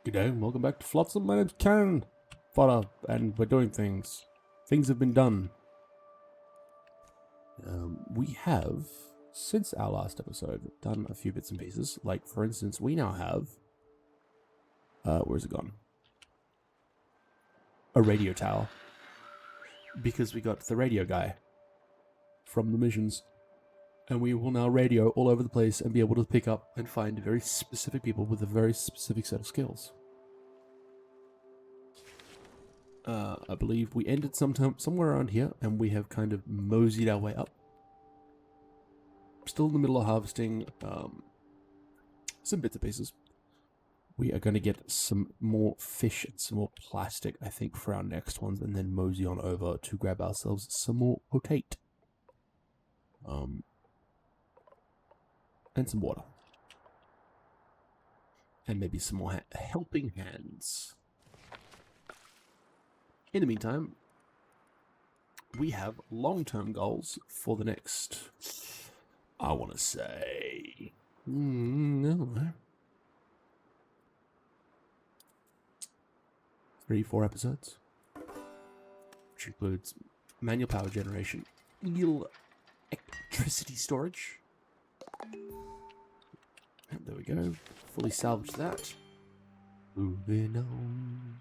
Good day, and welcome back to Flotsam. My name's Karen Fodder, and we're doing things. Things have been done. We have, since our last episode, done a few bits and pieces. Like, for instance, we now have... where's it gone? A radio tower. Because we got the radio guy from the missions. And we will now radio all over the place and be able to pick up and find very specific people with a very specific set of skills. I believe we ended somewhere around here, and we have kind of moseyed our way up. Still in the middle of harvesting some bits and pieces. We are going to get some more fish and some more plastic, I think, for our next ones, and then mosey on over to grab ourselves some more potate. And some water. And maybe some more helping hands. In the meantime, we have long-term goals for the next, I want to say, 3-4 episodes, which includes manual power generation, electricity storage. And there we go. Fully salvaged that. Moving on.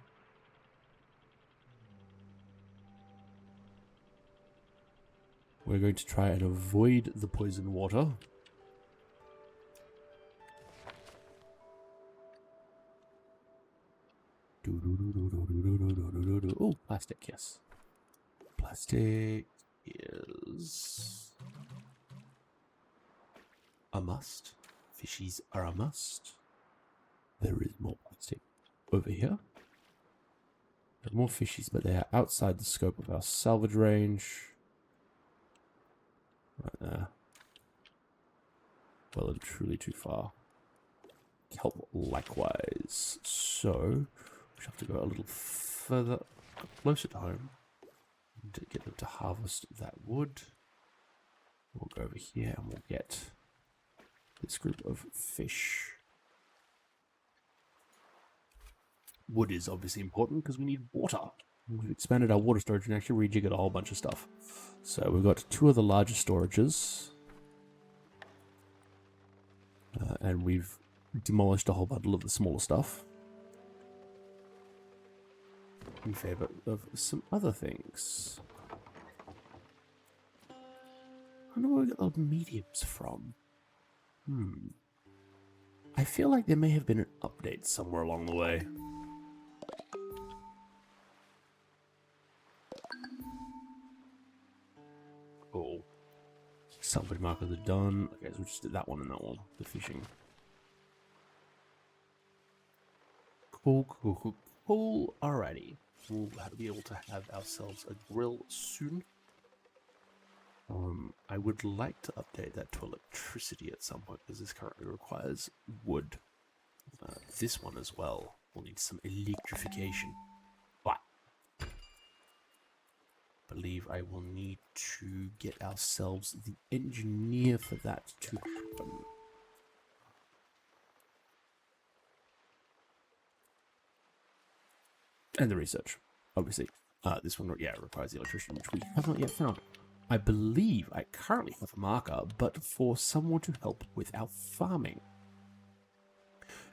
We're going to try and avoid the poison water. Oh, plastic, yes. Plastic is a must. Fishies are a must. There is more plastic over here. There are more fishies, but they are outside the scope of our salvage range. Right there. Well and truly too far. Kelp likewise. So, we have to go a little further, closer to home to get them to harvest that wood. We'll go over here and we'll get this group of fish. Wood is obviously important because we need water. We've expanded our water storage and actually rejiggered a whole bunch of stuff. So we've got 2 of the larger storages. And we've demolished a whole bundle of the smaller stuff. In favor of some other things. I wonder where we got those mediums from. I feel like there may have been an update somewhere along the way. Cool. Salvage markers are done. Okay, so we just did that one and that one. The fishing. Cool. Alrighty. We'll be able to have ourselves a grill soon. I would like to update that to electricity at some point, because this currently requires wood. This one as well will need some electrification. But I believe I will need to get ourselves the engineer for that to happen. And the research, obviously. This one, requires the electrician, which we have not yet found. I believe I currently have a marker, but for someone to help with our farming.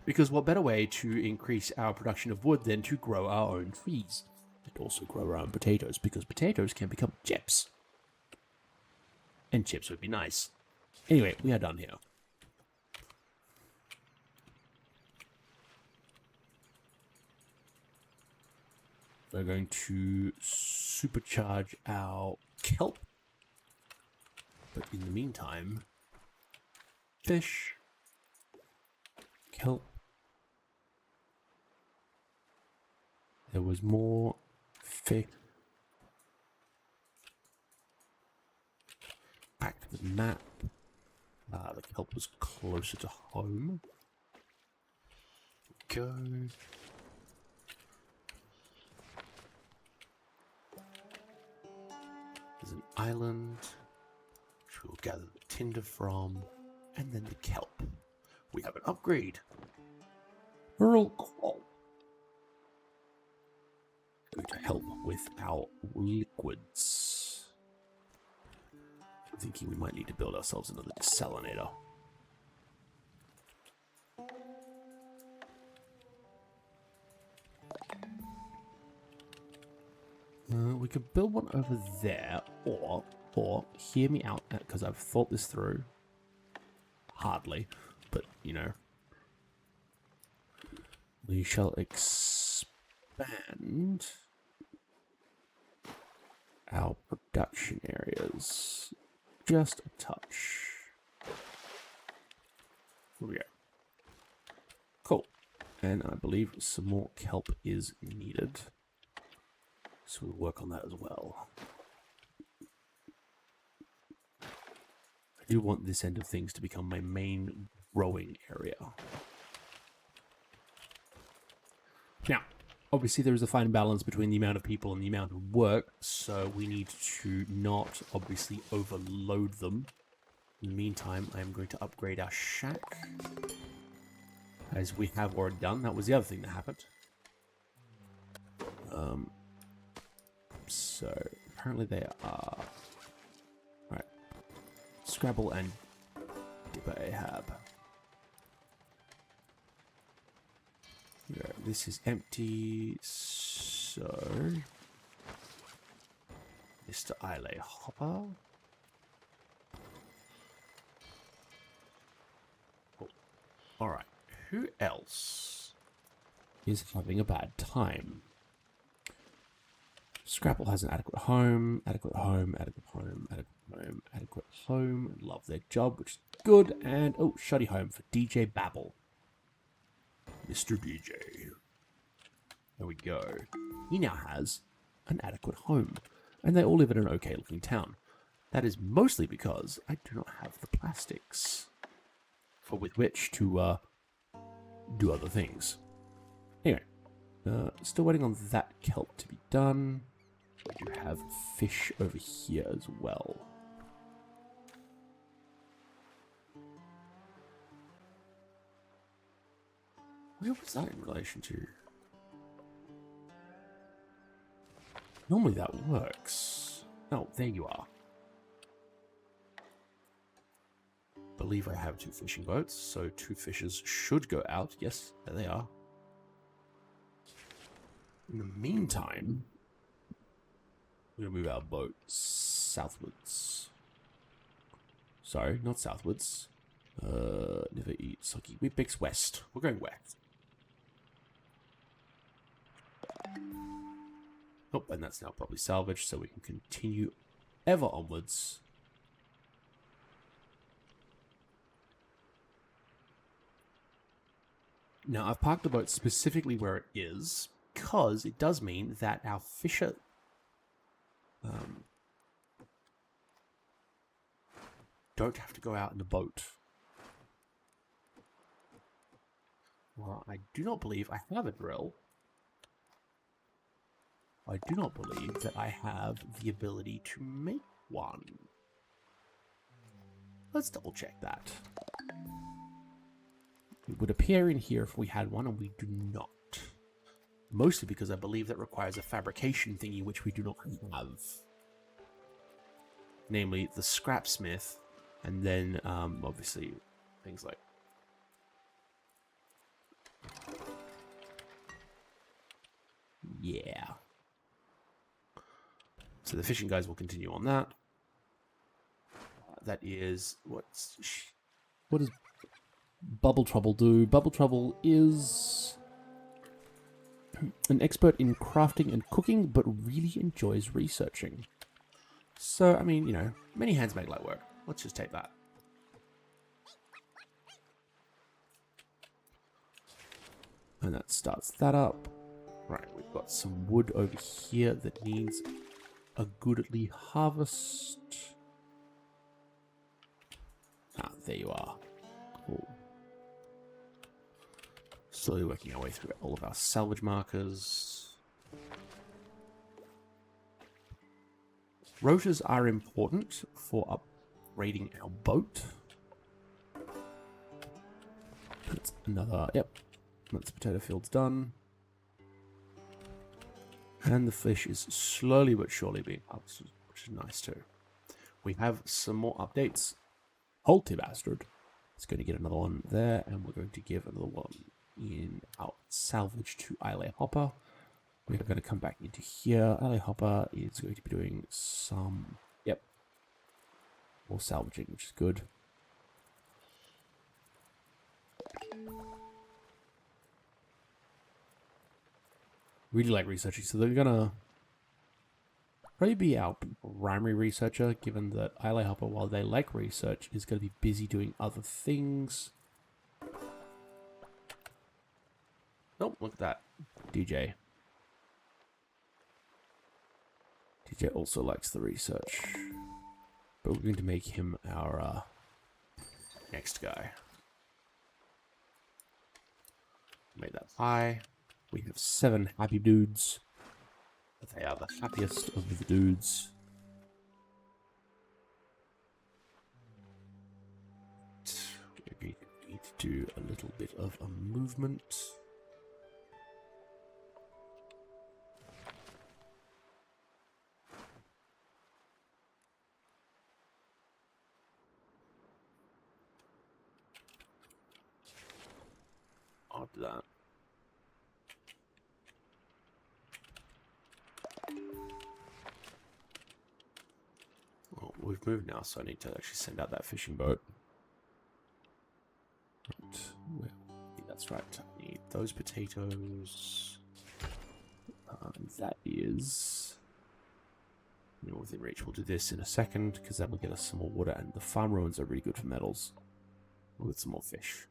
Because what better way to increase our production of wood than to grow our own trees? And also grow our own potatoes, because potatoes can become chips. And chips would be nice. Anyway, we are done here. We're going to supercharge our kelp. But in the meantime, fish, kelp. There was more fish. Back to the map. The kelp was closer to home. Go. There's an island. We'll gather the tinder from, and then the kelp. We have an upgrade. Rural Qual. going to help with our liquids. I'm thinking we might need to build ourselves another desalinator. We could build one over there, or hear me out, because I've thought this through. Hardly, but you know, we shall expand our production areas just a touch. Here we go. Cool, and I believe some more kelp is needed. So we'll work on that as well. I do want this end of things to become my main growing area. Now, obviously there is a fine balance between the amount of people and the amount of work, so we need to not obviously overload them. In the meantime, I am going to upgrade our shack, as we have already done. That was the other thing that happened. So, apparently they are... Right. Scrabble and Dipper Ahab. Yeah, this is empty, so... Mr. Islay Hopper. Oh. Alright, who else is having a bad time? Scrapple has an adequate home, adequate home, adequate home, adequate home, adequate home. Love their job, which is good. And, oh, shoddy home for DJ Babble. Mr. DJ. There we go. He now has an adequate home. And they all live in an okay-looking town. That is mostly because I do not have the plastics with which to do other things. Anyway, still waiting on that kelp to be done. We do have fish over here as well. Where was that in relation to? Normally that works. Oh, there you are. Believe I have 2 fishing boats, so 2 fishes should go out. Yes, there they are. In the meantime, we're going to move our boat southwards. Sorry, not southwards. Never eat soggy Weet-Bix west. We're going west. Oh, and that's now probably salvaged, so we can continue ever onwards. Now, I've parked the boat specifically where it is, because it does mean that our fisher... don't have to go out in a boat. Well, I do not believe I have a drill. I do not believe that I have the ability to make one. Let's double check that. It would appear in here if we had one, and we do not. Mostly because I believe that requires a fabrication thingy, which we do not have. Namely, the scrapsmith, and then, obviously, things like... Yeah. So the fishing guys will continue on that. That is... What does Bubble Trouble do? Bubble Trouble is... an expert in crafting and cooking, but really enjoys researching. So, I mean, you know, many hands make light work. Let's just take that. And that starts that up. Right, we've got some wood over here that needs a goodly harvest. Ah, there you are. Cool. Slowly working our way through all of our salvage markers. Rotors are important for upgrading our boat. That's another, yep. That's potato fields done. And the fish is slowly but surely being harvested, which is nice too. We have some more updates. Halty Bastard is going to get another one there, and we're going to give another one in our salvage to Isle Hopper. We're going to come back into here. Isle Hopper is going to be doing some, more salvaging, which is good. Really like researching, so they're gonna probably be our primary researcher, given that Isle Hopper, while they like research, is going to be busy doing other things. Oh, look at that. DJ. DJ also likes the research. But we're going to make him our next guy. Made that high. We have 7 happy dudes. They are the happiest of the dudes. We're going to need to do a little bit of a movement. I'll do that. Well, we've moved now, so I need to actually send out that fishing boat. Right. That's right. I need those potatoes. That is within reach. We'll do this in a second, because that will get us some more water, and the farm ruins are really good for metals. We'll get some more fish.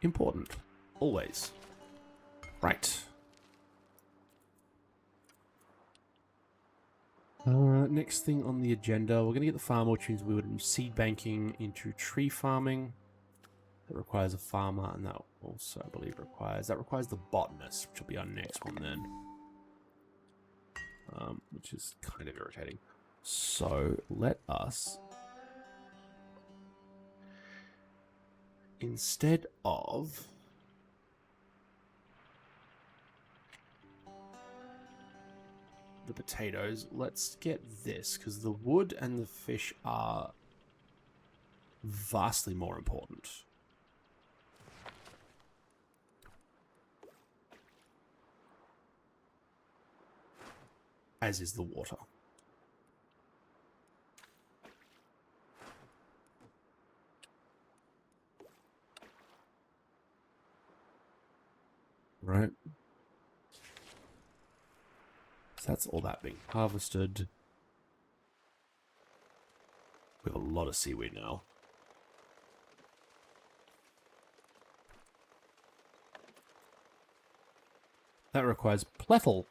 Important. Always. Right. Next thing on the agenda, we're going to get the farmer, which means we would do seed banking into tree farming. That requires a farmer, and that also, I believe, requires the botanist, which will be our next one then. Which is kind of irritating. So let us, instead of the potatoes, let's get this, because the wood and the fish are vastly more important. As is the water. Right. So that's all that being harvested. We have a lot of seaweed now. That requires plettle.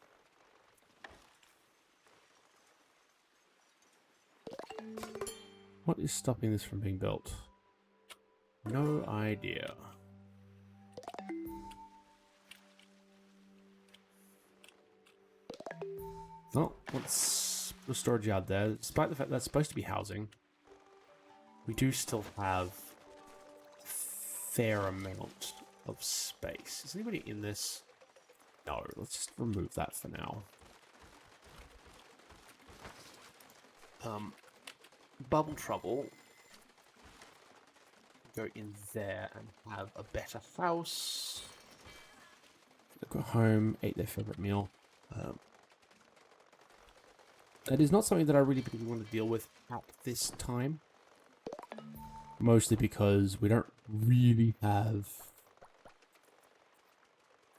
What is stopping this from being built? No idea. Well, let's put a storage yard there. Despite the fact that's supposed to be housing, we do still have a fair amount of space. Is anybody in this? No, let's just remove that for now. Bubble Trouble. Go in there and have a better house. Go home, ate their favorite meal. That is not something that I really particularly want to deal with at this time. Mostly because we don't really have,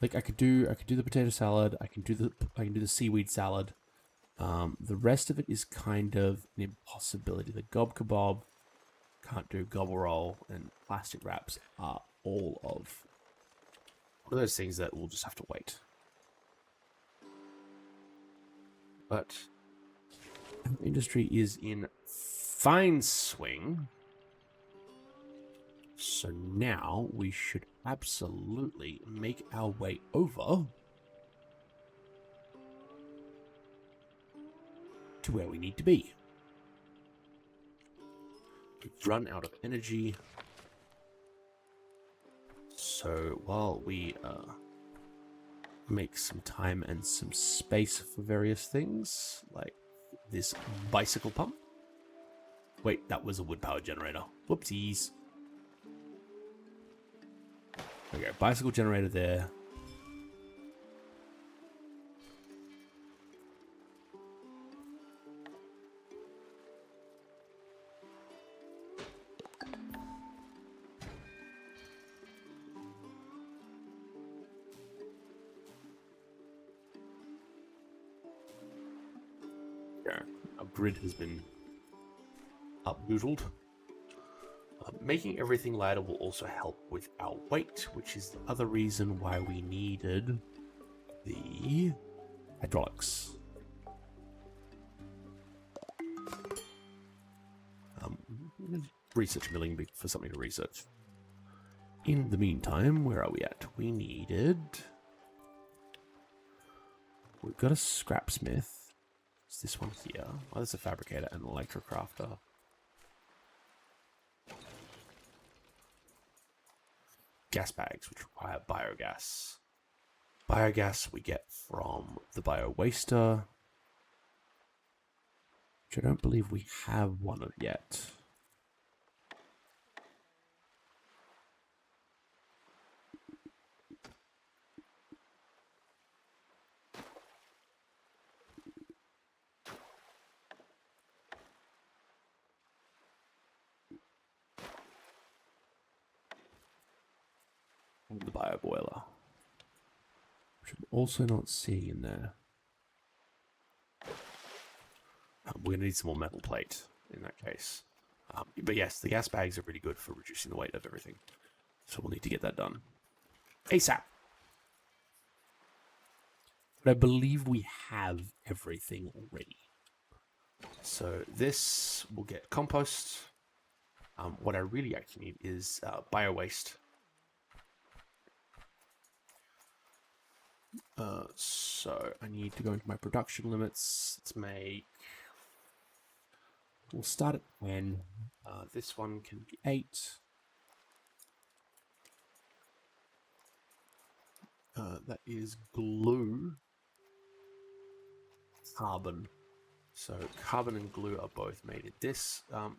like, I could do the potato salad, I can do the seaweed salad. The rest of it is kind of an impossibility. The gob kebab, can't do gobble roll, and plastic wraps are all of one of those things that we'll just have to wait. But industry is in fine swing. So now we should absolutely make our way over to where we need to be. We've run out of energy. So while we make some time and some space for various things, like this bicycle pump. Wait, that was a wood power generator. Whoopsies. Okay, bicycle generator there. Our grid has been upboodled. Making everything lighter will also help with our weight, which is the other reason why we needed the hydraulics. Research milling for something to research. In the meantime, where are we at? We've got a scrapsmith. It's this one here. Oh, there's a fabricator and an electrocrafter. Gas bags, which require biogas. Biogas we get from the bio-waster, which I don't believe we have one of yet. The bio boiler, which I'm also not seeing in there. We're going to need some more metal plate in that case. But yes, the gas bags are really good for reducing the weight of everything. So we'll need to get that done ASAP. But I believe we have everything already. So this will get compost. What I really actually need is bio waste. So I need to go into my production limits. Let's make... We'll start at 10. This one can be 8. That is glue. Carbon. So carbon and glue are both made in this. The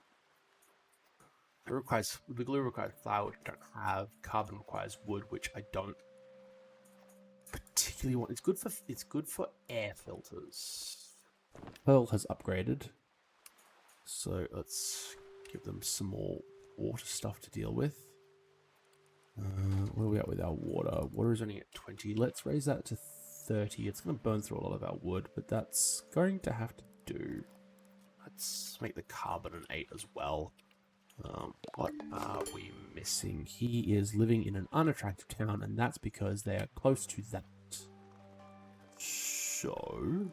glue requires flour, which I don't have. Carbon requires wood, which I don't particularly want. It's good for air filters. Pearl has upgraded, so let's give them some more water stuff to deal with. Where are we at with our water? Water is only at 20. Let's raise that to 30. It's going to burn through a lot of our wood, but that's going to have to do. Let's make the carbon an 8 as well. What are we missing? He is living in an unattractive town, and that's because they are close to that. So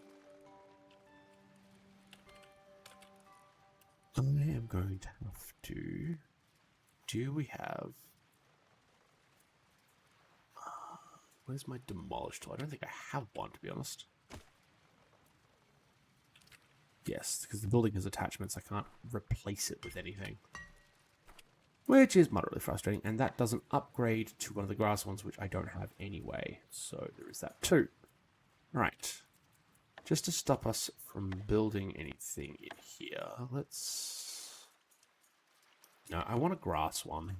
I am going to have to... Do we have... Where's my demolish tool? I don't think I have one, to be honest. Yes, because the building has attachments. I can't replace it with anything. Which is moderately frustrating, and that doesn't upgrade to one of the grass ones, which I don't have anyway. So there is that too. Right. Just to stop us from building anything in here, let's... No, I want a grass one.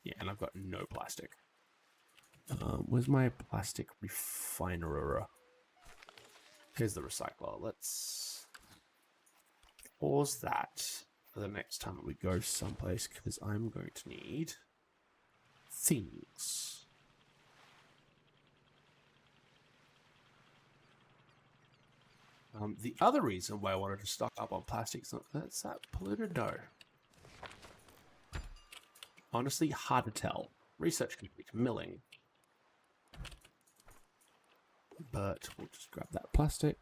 Yeah, and I've got no plastic. Where's my plastic refiner? Here's the recycler. Let's pause that for the next time we go someplace, because I'm going to need things. The other reason why I wanted to stock up on plastics, that's that polluted dough. Honestly, hard to tell. Research complete. Milling. But we'll just grab that plastic.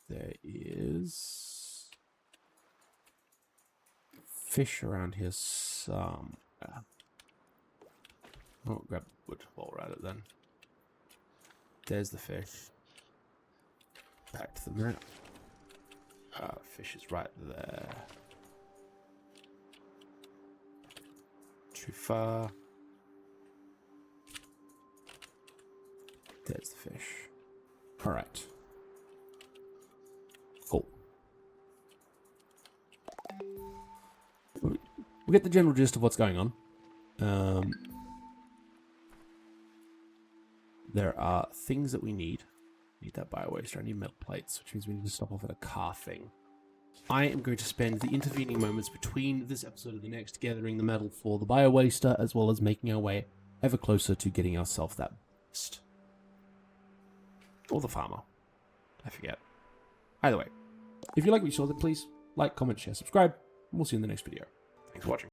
There is fish around here somewhere. Oh, grab wood while we're at it then. There's the fish. Back to the map. Fish is right there. too far. There's the fish. Alright. Cool. We get the general gist of what's going on. There are things that we need. Need that bio-waster. I need metal plates, which means we need to stop off at a car thing. I am going to spend the intervening moments between this episode and the next gathering the metal for the bio-waster, as well as making our way ever closer to getting ourselves that beast. Or the farmer. I forget. Either way, if you like what you saw, then please like, comment, share, subscribe, and we'll see you in the next video. Thanks for watching.